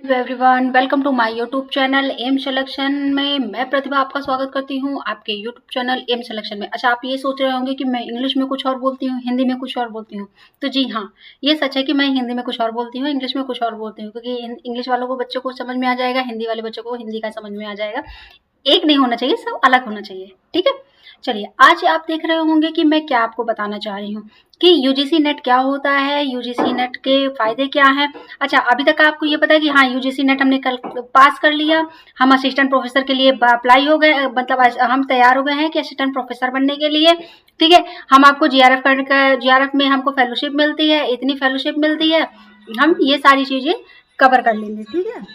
Everyone, welcome to my YouTube channel M selection में मैं प्रतिभा आपका स्वागत करती हूं आपके यूट्यूब चैनल एम सिलेक्शन में। अच्छा, आप ये सोच रहे होंगे कि मैं इंग्लिश में कुछ और बोलती हूं, हिंदी में कुछ और बोलती हूं। तो जी हाँ, ये सच है कि मैं हिंदी में कुछ और बोलती हूँ, इंग्लिश में कुछ और बोलती हूँ, क्योंकि इंग्लिश वालों को बच्चों को समझ में आ जाएगा, हिंदी वाले बच्चों को हिंदी का समझ में आ जाएगा। एक नहीं होना चाहिए, सब अलग होना चाहिए। ठीक है, चलिए आज आप देख रहे होंगे कि मैं क्या आपको बताना चाह रही हूँ कि यूजीसी नेट क्या होता है, यूजीसी नेट के फायदे क्या हैं। अच्छा, अभी तक आपको ये पता है कि हाँ, यूजीसी नेट हमने कल पास कर लिया, हम असिस्टेंट प्रोफेसर के लिए अप्लाई हो गए, मतलब हम तैयार हो गए हैं कि असिस्टेंट प्रोफेसर बनने के लिए। ठीक है, हम आपको जीआरएफ में हमको फेलोशिप मिलती है, इतनी फेलोशिप मिलती है, हम ये सारी चीजें कवर कर लेंगे। ठीक है,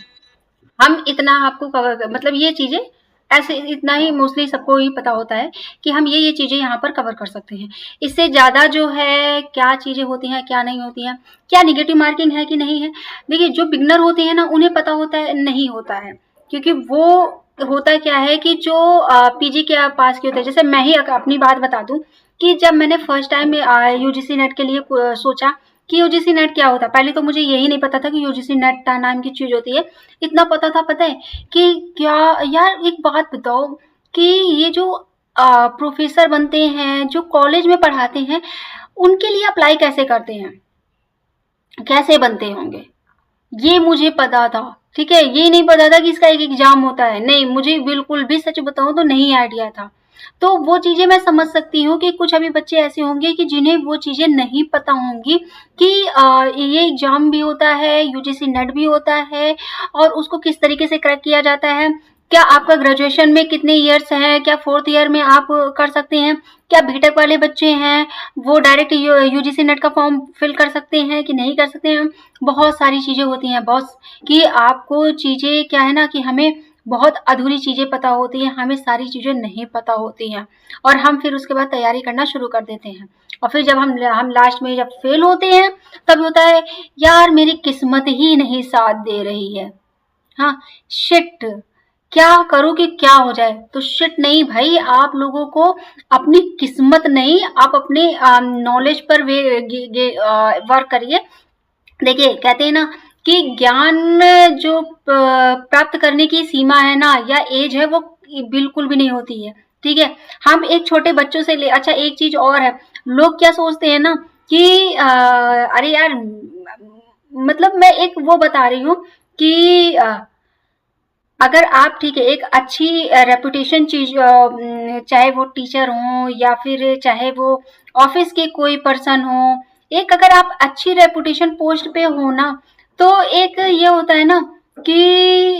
हम इतना आपको कवर, मतलब ये चीजें ऐसे इतना ही मोस्टली सबको ही पता होता है कि हम ये चीजें यहाँ पर कवर कर सकते हैं। इससे ज्यादा जो है क्या चीजें होती हैं, क्या नहीं होती हैं, क्या निगेटिव मार्किंग है कि नहीं है। देखिए, जो बिगनर होते हैं ना, उन्हें पता होता है नहीं होता है, क्योंकि वो होता क्या है कि जो पीजी के पास के होते हैं, जैसे मैं ही अपनी बात बता दूं कि जब मैंने फर्स्ट टाइम यूजीसी नेट के लिए सोचा कि यूजीसी नेट क्या होता है, पहले तो मुझे यही नहीं पता था कि यूजीसी नेट नाम की चीज होती है। इतना पता था, पता है कि क्या यार, एक बात बताओ कि ये जो प्रोफेसर बनते हैं, जो कॉलेज में पढ़ाते हैं, उनके लिए अप्लाई कैसे करते हैं, कैसे बनते होंगे, ये मुझे पता था। ठीक है, ये नहीं पता था कि इसका एक एग्जाम होता है, नहीं, मुझे बिल्कुल भी सच बताऊं तो नहीं आइडिया था। तो वो चीजें मैं समझ सकती हूँ कि कुछ अभी बच्चे ऐसे होंगे कि जिन्हें वो चीजें नहीं पता होंगी कि ये एग्जाम भी होता है, यूजीसी नेट भी होता है, और उसको किस तरीके से क्रैक किया जाता है। क्या आपका ग्रेजुएशन में कितने ईयर्स है, क्या फोर्थ ईयर में आप कर सकते हैं, क्या बीटेक वाले बच्चे हैं वो डायरेक्ट यूजीसी नेट का फॉर्म फिल कर सकते हैं कि नहीं कर सकते हैं। बहुत सारी चीजें होती हैं बॉस, कि आपको चीजें क्या है ना, कि हमें बहुत अधूरी चीजें पता होती हैं, हमें सारी चीजें नहीं पता होती हैं, और हम फिर उसके बाद तैयारी करना शुरू कर देते हैं, और फिर जब हम लास्ट में जब फेल होते हैं, तब होता है यार मेरी किस्मत ही नहीं साथ दे रही है। हाँ, शिट, क्या करूं कि क्या हो जाए। तो शिट नहीं भाई, आप लोगों को अपनी किस्मत नहीं, आप अपने नॉलेज पर वर्क करिए। देखिए, कहते हैं ना कि ज्ञान जो प्राप्त करने की सीमा है ना, या एज है, वो बिल्कुल भी नहीं होती है। ठीक है, हम एक छोटे बच्चों से ले, अच्छा एक चीज और है, लोग क्या सोचते हैं ना कि अरे यार, मतलब मैं एक वो बता रही हूँ कि अगर आप, ठीक है, एक अच्छी रेपुटेशन चीज, चाहे वो टीचर हो या फिर चाहे वो ऑफिस के कोई पर्सन हो, एक अगर आप अच्छी रेपुटेशन पोस्ट पे हो ना, तो एक ये होता है ना कि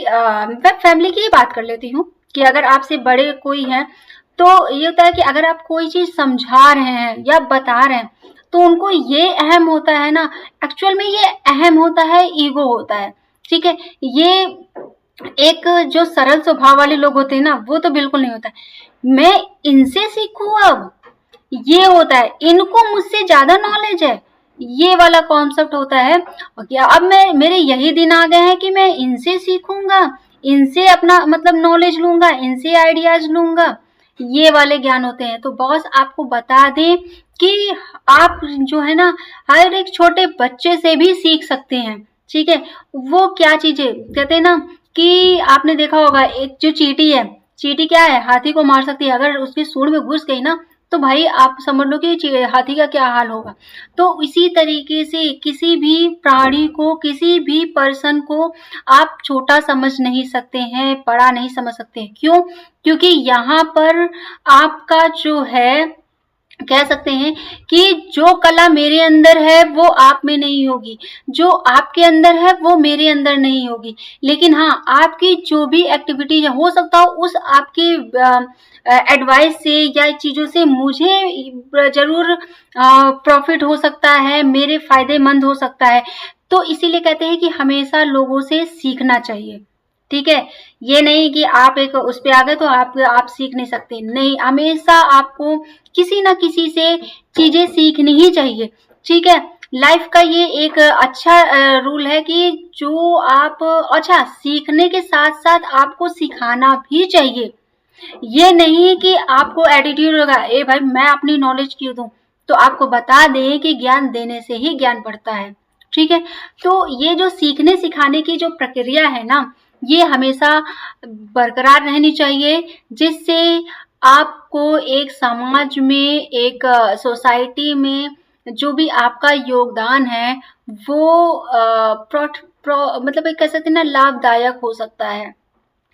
मैं फैमिली की ही बात कर लेती हूँ कि अगर आपसे बड़े कोई हैं, तो ये होता है कि अगर आप कोई चीज समझा रहे हैं या बता रहे हैं, तो उनको ये अहम होता है ना, एक्चुअल में ये अहम होता है, ईगो होता है। ठीक है, ये एक जो सरल स्वभाव वाले लोग होते हैं ना, वो तो बिल्कुल नहीं होता है। मैं इनसे सीखूं, अब ये होता है, इनको मुझसे ज्यादा नॉलेज है, ये वाला कॉन्सेप्ट होता है। और क्या अब मैं, मेरे यही दिन आ गए हैं कि मैं इनसे सीखूंगा, इनसे अपना मतलब नॉलेज लूंगा, इनसे आइडियाज लूंगा, ये वाले ज्ञान होते हैं। तो बॉस आपको बता दें कि आप जो है ना, हर एक छोटे बच्चे से भी सीख सकते हैं। ठीक है, वो क्या चीजें कहते हैं ना, कि आपने देखा होगा एक जो चींटी है, चींटी क्या है, हाथी को मार सकती है, अगर उसकी सूंड में घुस गई ना, तो भाई आप समझ लो कि हाथी का क्या हाल होगा। तो इसी तरीके से किसी भी प्राणी को, किसी भी पर्सन को आप छोटा समझ नहीं सकते हैं, बड़ा नहीं समझ सकते हैं। क्यों? क्योंकि यहाँ पर आपका जो है, कह सकते हैं कि जो कला मेरे अंदर है वो आप में नहीं होगी, जो आपके अंदर है वो मेरे अंदर नहीं होगी, लेकिन हाँ, आपकी जो भी एक्टिविटी हो सकता हो, उस आपकी एडवाइस से या चीजों से मुझे जरूर प्रॉफिट हो सकता है, मेरे फायदेमंद हो सकता है। तो इसीलिए कहते हैं कि हमेशा लोगों से सीखना चाहिए। ठीक है, ये नहीं कि आप एक उस पे आ गए तो आप सीख नहीं सकते, नहीं, हमेशा आपको किसी ना किसी से चीजें सीखनी ही चाहिए। ठीक है, लाइफ का ये एक अच्छा रूल है कि जो आप, अच्छा, सीखने के साथ साथ आपको सिखाना भी चाहिए। ये नहीं कि आपको एटीट्यूड होगा, ए भाई मैं अपनी नॉलेज क्यों दूं। तो आपको बता दें कि ज्ञान देने से ही ज्ञान बढ़ता है, ठीक है। तो ये जो सीखने सिखाने की जो प्रक्रिया है ना, ये हमेशा बरकरार रहनी चाहिए, जिससे आपको एक समाज में, एक सोसाइटी में जो भी आपका योगदान है वो मतलब एक कह सकते हैं ना, लाभदायक हो सकता है,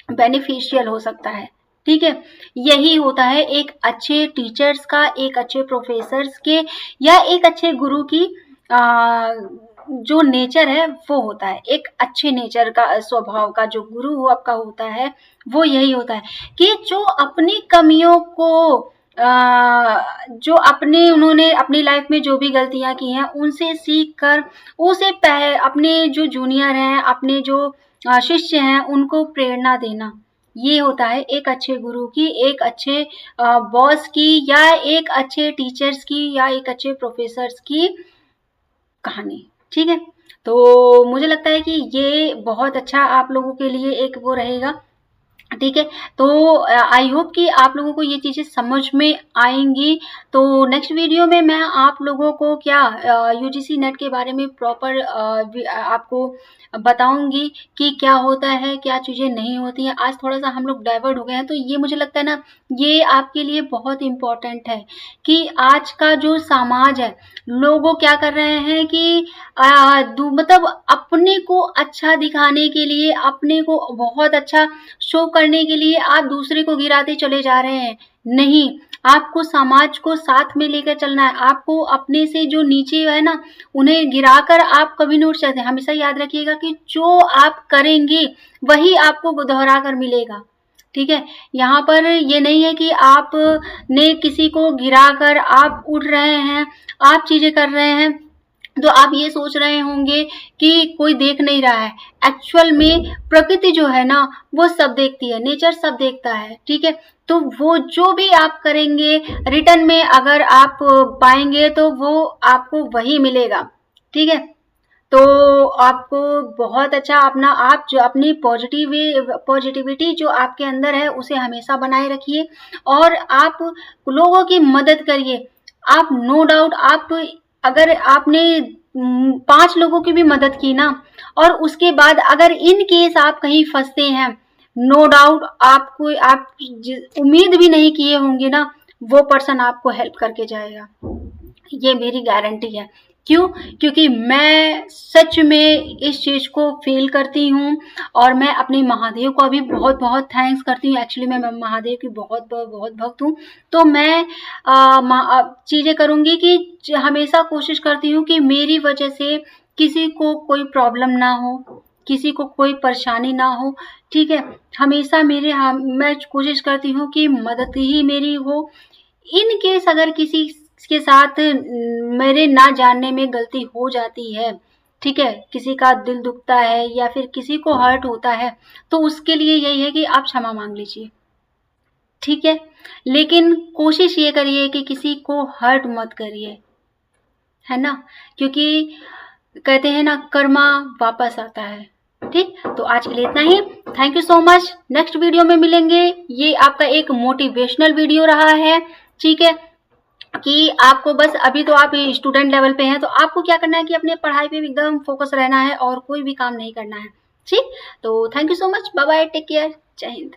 बेनिफिशियल हो सकता है। ठीक है, यही होता है एक अच्छे टीचर्स का, एक अच्छे प्रोफेसर्स के, या एक अच्छे गुरु की जो नेचर है वो होता है। एक अच्छे नेचर का, स्वभाव का जो गुरु हो आपका होता है, वो यही होता है कि जो अपनी कमियों को जो उन्होंने अपनी लाइफ में जो भी गलतियां की हैं उनसे सीख कर उसे अपने जो जूनियर हैं, अपने जो शिष्य हैं, उनको प्रेरणा देना, ये होता है एक अच्छे गुरु की, एक अच्छे बॉस की, या एक अच्छे टीचर्स की, या एक अच्छे प्रोफेसर्स की कहानी। ठीक है, तो मुझे लगता है कि ये बहुत अच्छा आप लोगों के लिए एक वो रहेगा। ठीक है, तो आई होप कि आप लोगों को ये चीजें समझ में आएंगी। तो नेक्स्ट वीडियो में मैं आप लोगों को क्या यूजीसी नेट के बारे में प्रॉपर आपको बताऊंगी कि क्या होता है, क्या चीजें नहीं होती हैं। आज थोड़ा सा हम लोग डाइवर्ट हो गए हैं, तो ये मुझे लगता है ना, ये आपके लिए बहुत इम्पोर्टेंट है कि आज का जो समाज है, लोग क्या कर रहे हैं कि मतलब अपने को अच्छा दिखाने के लिए, अपने को बहुत अच्छा शो करने के लिए आप दूसरे को गिराते चले जा रहे हैं। नहीं, आपको समाज को साथ में लेकर चलना है। आपको अपने से जो नीचे है ना, उन्हें गिराकर आप कभी नहीं उठ सकते। हमेशा याद रखिएगा कि जो आप करेंगे वही आपको दोहरा कर मिलेगा। ठीक है, यहाँ पर ये नहीं है कि आप ने किसी को गिराकर आप उठ रहे हैं, आप चीजें कर रहे हैं, तो आप ये सोच रहे होंगे कि कोई देख नहीं रहा है। एक्चुअल में प्रकृति जो है ना, वो सब देखती है, नेचर सब देखता है। ठीक है, तो वो जो भी आप करेंगे रिटर्न में अगर आप पाएंगे तो वो आपको वही मिलेगा। ठीक है, तो आपको बहुत अच्छा अपना, आप जो अपनी पॉजिटिविटी जो आपके अंदर है उसे हमेशा बनाए रखिए, और आप लोगों की मदद करिए। आप नो डाउट, आप अगर आपने 5 लोगों की भी मदद की ना, और उसके बाद अगर इन केस आप कहीं फंसते हैं, नो डाउट आपको, आप उम्मीद भी नहीं किए होंगे ना, वो पर्सन आपको हेल्प करके जाएगा। ये मेरी गारंटी है। क्यों? क्योंकि मैं सच में इस चीज को फील करती हूँ, और मैं अपने महादेव को भी बहुत बहुत थैंक्स करती हूँ। एक्चुअली मैं महादेव की बहुत बहुत भक्त हूँ। तो मैं चीजें करूंगी कि हमेशा कोशिश करती हूँ कि मेरी वजह से किसी को कोई प्रॉब्लम ना हो, किसी को कोई परेशानी ना हो। ठीक है, हमेशा मैं कोशिश करती हूँ कि मदद ही मेरी हो। इन केस अगर किसी के साथ मेरे ना जानने में गलती हो जाती है, ठीक है, किसी का दिल दुखता है या फिर किसी को हर्ट होता है, तो उसके लिए यही है कि आप क्षमा मांग लीजिए। ठीक है, लेकिन कोशिश ये करिए कि किसी को हर्ट मत करिए, है ना, क्योंकि कहते हैं ना, कर्मा वापस आता है। ठीक, तो आज के लिए इतना ही। Thank you so much. Next video में मिलेंगे। ये आपका एक मोटिवेशनल वीडियो रहा है। ठीक है, कि आपको बस, अभी तो आप स्टूडेंट लेवल पे हैं, तो आपको क्या करना है कि अपने पढ़ाई पे एकदम फोकस रहना है और कोई भी काम नहीं करना है। ठीक, तो thank you so much. Bye bye, take care, जय हिंद।